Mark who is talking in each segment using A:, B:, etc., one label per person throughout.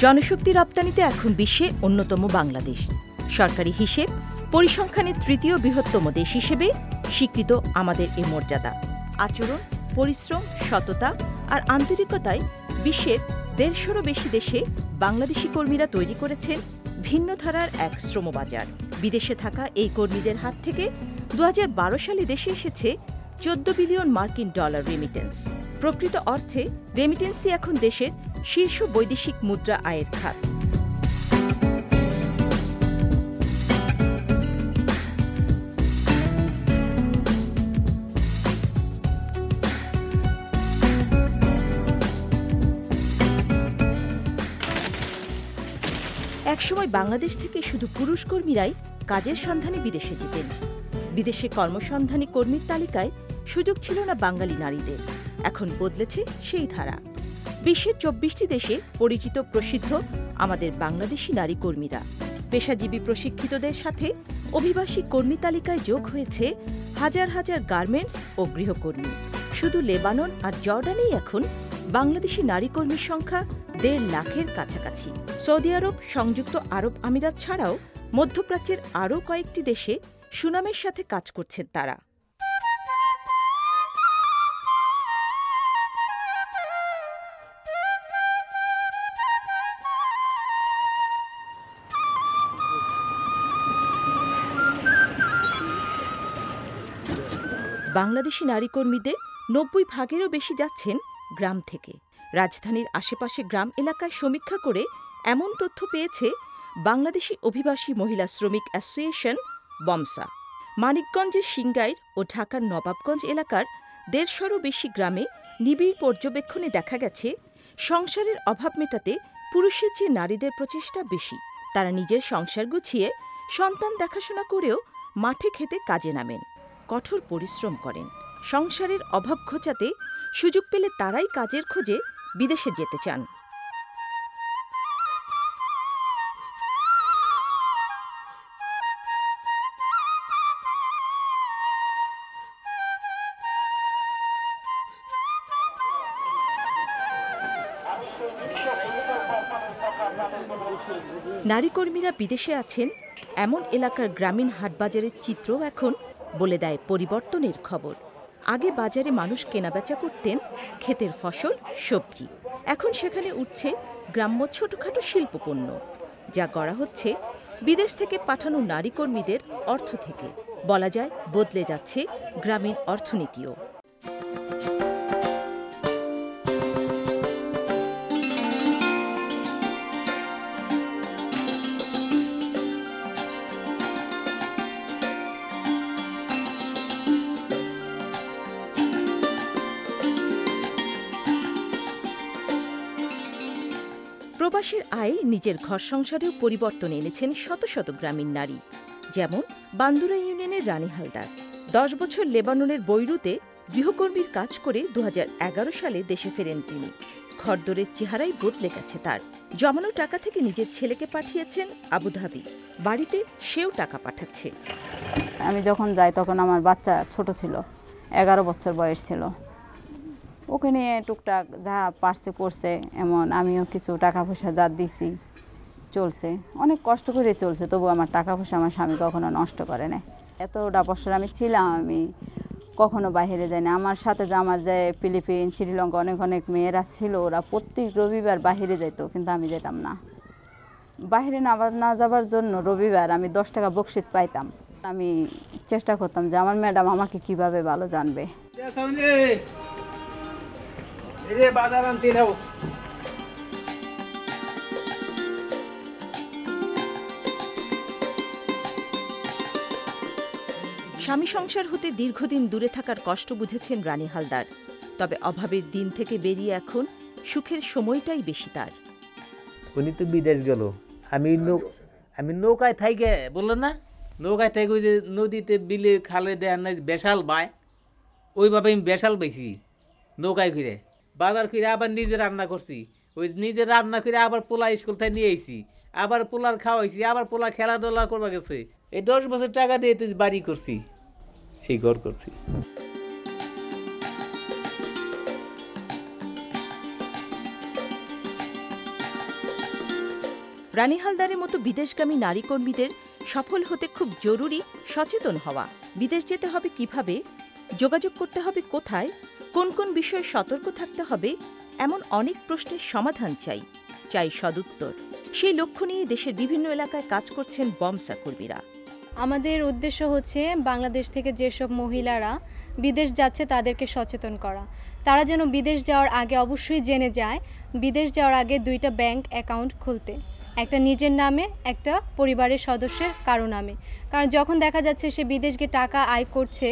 A: জনশক্তি রপ্তানিতে এখন বিশ্বে অন্যতম বাংলাদেশ। সরকারি হিসেব পরিসংখ্যানের তৃতীয় বৃহত্তম দেশ হিসেবে স্বীকৃত আমাদের এ মর্যাদা। আচরণ, পরিশ্রম, সততা আর আন্তরিকতায় বিশ্বের ১৫০রও বেশি দেশে বাংলাদেশি কর্মীরা তৈরি করেছেন ভিন্ন ধারার এক শ্রমবাজার। বিদেশে থাকা এই কর্মীদের হাত থেকে ২০১২ সালে দেশে এসেছে ১৪ বিলিয়ন মার্কিন ডলার রেমিটেন্স। প্রকৃত অর্থে রেমিটেন্সই এখন দেশের শীর্ষ বৈদেশিক মুদ্রা আয়ের খাত। একসময় বাংলাদেশ থেকে শুধু পুরুষ কর্মীরাই কাজের সন্ধানে বিদেশে যেতেন। বিদেশে কর্মসন্ধানী কর্মীর তালিকায় সুযোগ ছিল না বাঙালি নারীদের। এখন বদলেছে সেই ধারা। বিশ্বের ২৪টি দেশে পরিচিত প্রসিদ্ধ আমাদের বাংলাদেশি নারী কর্মীরা। পেশাজীবী প্রশিক্ষিতদের সাথে অভিবাসী কর্মী তালিকায় যোগ হয়েছে হাজার হাজার গার্মেন্টস ও গৃহকর্মী। শুধু লেবানন আর জর্ডানেই এখন বাংলাদেশি নারী কর্মীর সংখ্যা ১.৫ লাখের কাছাকাছি। সৌদি আরব, সংযুক্ত আরব আমিরাত ছাড়াও মধ্যপ্রাচ্যের আরও কয়েকটি দেশে সুনামের সাথে কাজ করছেন তারা। বাংলাদেশি নারী কর্মীদের ৯০% বেশি যাচ্ছেন গ্রাম থেকে। রাজধানীর আশেপাশে গ্রাম এলাকায় সমীক্ষা করে এমন তথ্য পেয়েছে বাংলাদেশি অভিবাসী মহিলা শ্রমিক অ্যাসোসিয়েশন বমসা। মানিকগঞ্জের সিংগাইর ও ঢাকার নবাবগঞ্জ এলাকার ১৫০রও বেশি গ্রামে নিবিড় পর্যবেক্ষণে দেখা গেছে সংসারের অভাব মেটাতে পুরুষের চেয়ে নারীদের প্রচেষ্টা বেশি। তারা নিজের সংসার গুছিয়ে সন্তান দেখাশোনা করেও মাঠে খেতে কাজে নামেন, কঠোর পরিশ্রম করেন। সংসারের অভাব ঘোচাতে সুযোগ পেলে তারাই কাজের খোঁজে বিদেশে যেতে চান। নারী কর্মীরা বিদেশে আছেন এমন এলাকার গ্রামীণ হাটবাজারের চিত্রও এখন বলে দেয় পরিবর্তনের খবর। আগে বাজারে মানুষ কেনাবেচা করতেন ক্ষেতের ফসল, সবজি। এখন সেখানে উঠছে গ্রাম্য ছোটখাটো শিল্পপণ্য, যা গড়া হচ্ছে বিদেশ থেকে পাঠানো নারী কর্মীদের অর্থ থেকে। বলা যায় বদলে যাচ্ছে গ্রামীণ অর্থনীতিও। প্রবাসীর আয়ে নিজের ঘর সংসারেও পরিবর্তন এনেছেন শত শত গ্রামীণ নারী, যেমন বান্দুরা ইউনিয়নের রানী হালদার। ১০ বছর লেবাননের বৈরুতে গৃহকর্মীর কাজ করে ২০১১ সালে দেশে ফেরেন তিনি। ঘরদোরের চেহারাই বদলে গেছে তার। জমানো টাকা থেকে নিজের ছেলেকে পাঠিয়েছেন আবুধাবি। বাড়িতে সেও টাকা পাঠাচ্ছে।
B: আমি যখন যাই তখন আমার বাচ্চা ছোট ছিল, 11 বছর বয়স ছিল। ওখানে টুকটাক যা পারছে করছে, এমন আমিও কিছু টাকা পয়সা যা দিছি, চলছে। অনেক কষ্ট করে চলছে, তবু আমার টাকা পয়সা আমার স্বামী কখনো নষ্ট করে না। এতটা বছর আমি ছিলাম, আমি কখনো বাইরে যাই না। আমার সাথে যে আমার যে ফিলিপিন, শ্রীলঙ্কা অনেক অনেক মেয়েরা ছিল, ওরা প্রত্যেক রবিবার বাইরে যেত, কিন্তু আমি যেতাম না। বাইরে না যাবার জন্য রবিবার আমি 10 টাকা বকশিস পাইতাম। আমি চেষ্টা করতাম যে আমার ম্যাডাম আমাকে কিভাবে ভালো জানবে।
A: স্বামী সংসার হতে দীর্ঘদিন দূরে থাকার কষ্ট বুঝেছেন রানী হালদার। তবে অভাবের দিন থেকে বেরিয়ে এখন সুখের সময়টাই বেশি তার।
C: উনি তো বিদেশ গেল, আমি নৌকায় থাইকে বললেন না, নৌকায় থেকে ওই যে নদীতে বিলে খালে দেয় না বেশাল বায়, ওইভাবে আমি বেশাল বেশি নৌকায় ঘিরে বাজার করে আবার নিজে রান্না করছি, ওই নিজে রান্না করে আবার পোলা স্কুল থেকে নিয়ে আইছি, আবার পোলার খাওয়াইছি, আবার পোলা খেলাধুলা করবা গেছে। এই 10 বছর টাকা দিয়ে তুই বাড়ি করছি, এই ঘর করছি।
A: রানী হালদারের মতো বিদেশগামী নারী কর্মীদের সফল হতে খুব জরুরি সচেতন হওয়া। বিদেশ যেতে হবে কিভাবে, যোগাযোগ করতে হবে কোথায়, কোন কোন বিষয়ে সতর্ক থাকতে হবে, এমন অনেক প্রশ্নের সমাধান চাই সদুত্তর। সেই লক্ষ্য নিয়ে দেশের বিভিন্ন এলাকায় কাজ করছেন বমসা কর্মীরা।
D: আমাদের উদ্দেশ্য হচ্ছে বাংলাদেশ থেকে যেসব মহিলারা বিদেশ যাচ্ছে তাদেরকে সচেতন করা। তারা যেন বিদেশ যাওয়ার আগে অবশ্যই জেনে যায় বিদেশ যাওয়ার আগে 2টা ব্যাংক অ্যাকাউন্ট খুলতে, একটা নিজের নামে, একটা পরিবারের সদস্যের কারো নামে। কারণ যখন দেখা যাচ্ছে সে বিদেশ গিয়ে টাকা আয় করছে,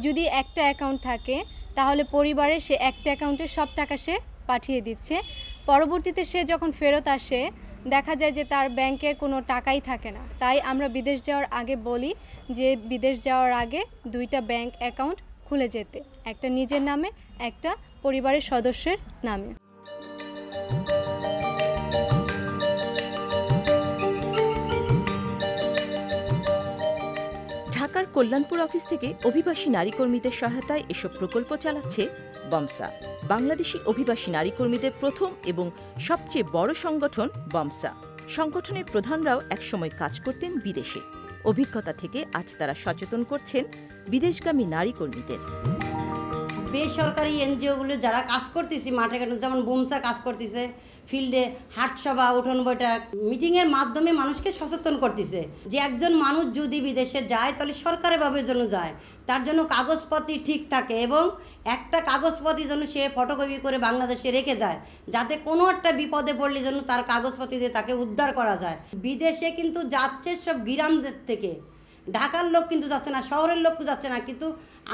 D: যদি একটা অ্যাকাউন্ট থাকে তাহলে পরিবারে সে একটা অ্যাকাউন্টে সব টাকা সে পাঠিয়ে দিচ্ছে। পরবর্তীতে সে যখন ফেরত আসে দেখা যায় যে তার ব্যাংকের কোনো টাকাই থাকে না। তাই আমরা বিদেশ যাওয়ার আগে বলি যে বিদেশ যাওয়ার আগে 2টা ব্যাংক অ্যাকাউন্ট খুলে যেতে, একটা নিজের নামে, একটা পরিবারের সদস্যের নামে।
A: ঢাকার কল্যাণপুর অফিস থেকে অভিবাসী নারী কর্মীদের সহায়তায় এসব প্রকল্প চালাচ্ছে বমসা। বাংলাদেশি অভিবাসী নারী কর্মীদের প্রথম এবং সবচেয়ে বড় সংগঠন বমসা। সংগঠনের প্রধানরাও একসময় কাজ করতেন বিদেশে। অভিজ্ঞতা থেকে আজ তারা সচেতন করছেন বিদেশগামী নারী কর্মীদের।
E: বেসরকারি এনজিওগুলো যারা কাজ করতেছি মাঠে ঘাটে, যেমন বমসা কাজ করতেছে, ফিল্ডে হাটসভা, উঠোন বৈঠক, মিটিংয়ের মাধ্যমে মানুষকে সচেতন করতেছে যে একজন মানুষ যদি বিদেশে যায় তাহলে সরকারিভাবে যেন যায়, তার জন্য কাগজপত্র ঠিক থাকে এবং একটা কাগজপত্র যেন সে ফটোকপি করে বাংলাদেশে রেখে যায়, যাতে কোনো একটা বিপদে পড়লে যেন তার কাগজপত্র দিয়ে তাকে উদ্ধার করা যায়। বিদেশে কিন্তু যাচ্ছে সব গ্রামদের থেকে, ঢাকার লোক কিন্তু যাচ্ছে না, শহরের লোক যাচ্ছে না, কিন্তু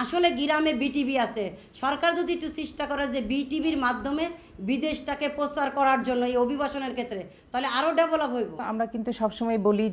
E: আসলে গ্রামে বিটিভি আছে। সরকার যদি একটু চেষ্টা করে যে বিটিভির মাধ্যমে বিদেশটাকে প্রচার করার জন্য এই অভিবাসনের ক্ষেত্রে, তাহলে আরও ডেভেলপ হইব।
F: আমরা কিন্তু সবসময় বলি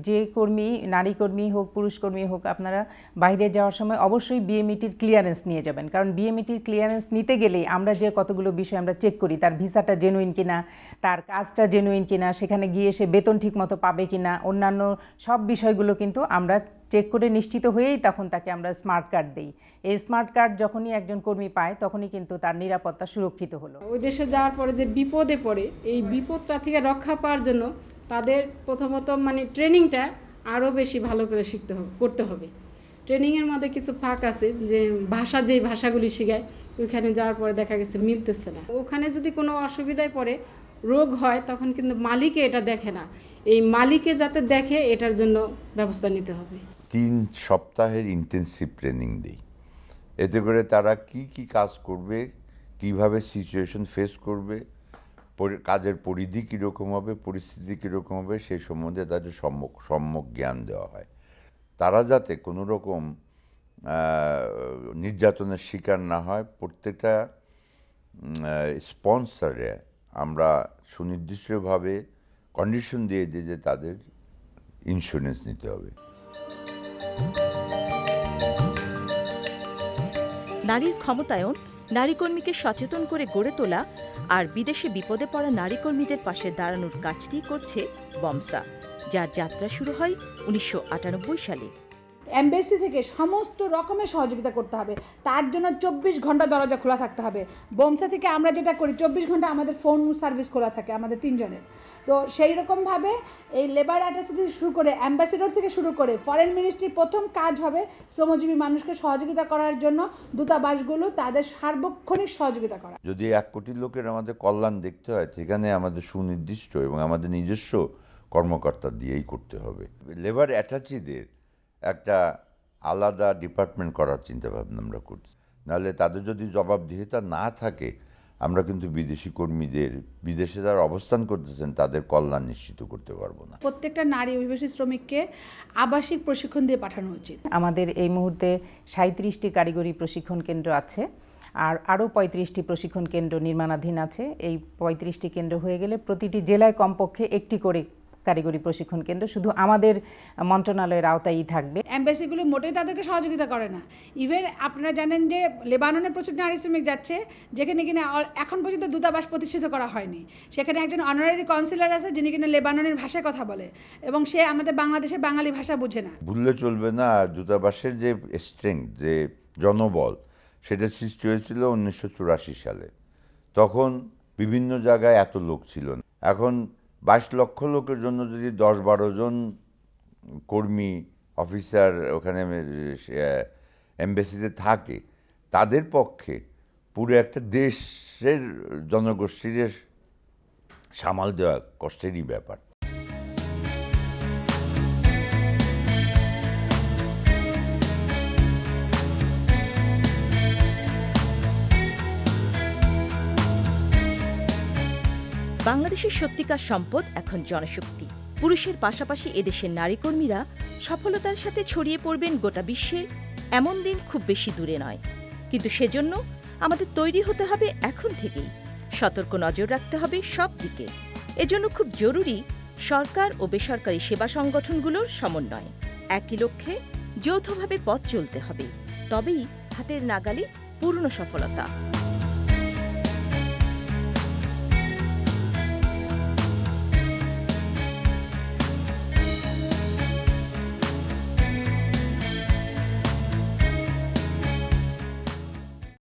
F: যে কর্মী, নারী কর্মী হোক, পুরুষ কর্মী হোক, আপনারা বাইরে যাওয়ার সময় অবশ্যই বিএমইটির ক্লিয়ারেন্স নিয়ে যাবেন। কারণ বিএমইটির ক্লিয়ারেন্স নিতে গেলেই আমরা যে কতগুলো বিষয় আমরা চেক করি, তার ভিসাটা জেনুইন কিনা, তার কাজটা জেনুইন কিনা, সেখানে গিয়ে সে বেতন ঠিকমতো পাবে কিনা, অন্যান্য সব বিষয়গুলো কিন্তু আমরা চেক করে নিশ্চিত হয়েই তখন তাকে আমরা স্মার্ট কার্ড দিই। এই স্মার্ট কার্ড যখনই একজন কর্মী পায় তখনই কিন্তু তার নিরাপত্তা সুরক্ষিত হলো।
G: ওই দেশে যাওয়ার পরে যে বিপদে পড়ে, এই বিপদটা থেকে রক্ষা পাওয়ার জন্য তাদের প্রথমত ট্রেনিংটা আরও বেশি ভালো করে করতে হবে। ট্রেনিংয়ের মধ্যে কিছু ফাঁক আছে, যে যেই ভাষাগুলি শেখায় ওইখানে যাওয়ার পরে দেখা গেছে মিলতেছে না। ওখানে যদি কোনো অসুবিধায় পড়ে, রোগ হয়, তখন কিন্তু মালিকে এটা দেখে না, এই মালিকে যাতে দেখে এটার জন্য ব্যবস্থা নিতে হবে।
H: 3 সপ্তাহের ইন্টেন্সিভ ট্রেনিং দিই, এতে করে তারা কি কাজ করবে, কিভাবে সিচুয়েশন ফেস করবে, কাজের পরিধি কীরকম হবে, পরিস্থিতি কীরকম হবে, সেই সম্বন্ধে তাদের সম্যক জ্ঞান দেওয়া হয়। তারা যাতে কোনো রকম নির্যাতনের শিকার না হয়, প্রত্যেকটা স্পন্সরে আমরা সুনির্দিষ্টভাবে কন্ডিশন দিয়ে দিই যে তাদের ইন্স্যুরেন্স নিতে হবে।
A: নারীর ক্ষমতায়ন, নারী কর্মীকে সচেতন করে গড়ে তোলা আর বিদেশে বিপদে পড়া নারী কর্মীদের পাশে দাঁড়ানোর কাজটি করছে বমসা, যার যাত্রা শুরু হয় 1998 সালে।
I: এমবেসি থেকে সমস্ত রকমের সহযোগিতা করতে হবে, তার জন্য 24 ঘন্টা দরজা খোলা থাকতে হবে। বমসা থেকে আমরা যেটা করি, 24 ঘন্টা আমাদের ফোন সার্ভিস খোলা থাকে আমাদের 3 জনের। তো সেই রকমভাবে এই লেবার অ্যাটাচি থেকে শুরু করে, অ্যাম্বাসেডর থেকে শুরু করে, ফরেন মিনিস্ট্রির প্রথম কাজ হবে শ্রমজীবী মানুষকে সহযোগিতা করার জন্য দূতাবাসগুলো তাদের সার্বক্ষণিক সহযোগিতা করা।
H: যদি 1 কোটি লোকের আমাদের কল্যাণ দেখতে হয়, সেখানে আমাদের সুনির্দিষ্ট এবং আমাদের নিজস্ব কর্মকর্তা দিয়েই করতে হবে। লেবার অ্যাটাচিদের একটা আলাদা ডিপার্টমেন্ট করার চিন্তাভাবনা আমরা করছি, নাহলে তাদের যদি জবাবদিহিতা না থাকে, আমরা কিন্তু বিদেশি কর্মীদের, বিদেশে যারা অবস্থান করতেছেন তাদের কল্যাণ নিশ্চিত করতে পারবো না।
I: প্রত্যেকটা নারী অভিবাসী শ্রমিককে আবাসিক প্রশিক্ষণ দিয়ে পাঠানো উচিত।
F: আমাদের এই মুহূর্তে 37টি কারিগরি প্রশিক্ষণ কেন্দ্র আছে, আর আরও 35টি প্রশিক্ষণ কেন্দ্র নির্মাণাধীন আছে। এই 35টি কেন্দ্র হয়ে গেলে প্রতিটি জেলায় কমপক্ষে একটি করে কারিগরি প্রশিক্ষণ কেন্দ্র শুধু আমাদের মন্ত্রণালয়ের আওতায়ই থাকবে।
I: এমবাসিগুলো মোটেই তাদেরকে সহযোগিতা করে না। ইভেন আপনারা জানেন যে লেবাননে প্রচুর নারী শ্রমিক যাচ্ছে, যেখানে কিনা এখন পর্যন্ত দূতাবাস প্রতিষ্ঠিত করা হয়নি। সেখানে একজন অনারারি কাউন্সিলর আছে যিনি কিনা লেবাননের ভাষায় কথা বলে, এবং সে আমাদের বাংলাদেশের বাঙালি ভাষা বুঝে না।
H: ভুললে চলবে না, দূতাবাসের যে স্ট্রেংথ, যে জনবল, সেটা সৃষ্টি হয়েছিল 1984 সালে। তখন বিভিন্ন জায়গায় এত লোক ছিল না। এখন 22 লক্ষ লোকের জন্য যদি 10-12 জন কর্মী অফিসার ওখানে এমবাসিতে থাকে, তাদের পক্ষে পুরো একটা দেশের জনগোষ্ঠীর সামাল দেওয়া কষ্টেরই ব্যাপার।
A: বাংলাদেশের সত্যিকার সম্পদ এখন জনশক্তি। পুরুষের পাশাপাশি এদেশের নারী কর্মীরা সফলতার সাথে ছড়িয়ে পড়বেন গোটা বিশ্বে, এমন দিন খুব বেশি দূরে নয়। কিন্তু সেজন্য আমাদের তৈরি হতে হবে এখন থেকেই, সতর্ক নজর রাখতে হবে সব দিকে। এজন্য খুব জরুরি সরকার ও বেসরকারি সেবা সংগঠনগুলোর সমন্বয়। একই লক্ষ্যে যৌথভাবে পথ চলতে হবে, তবেই হাতের নাগালে পূর্ণ সফলতা।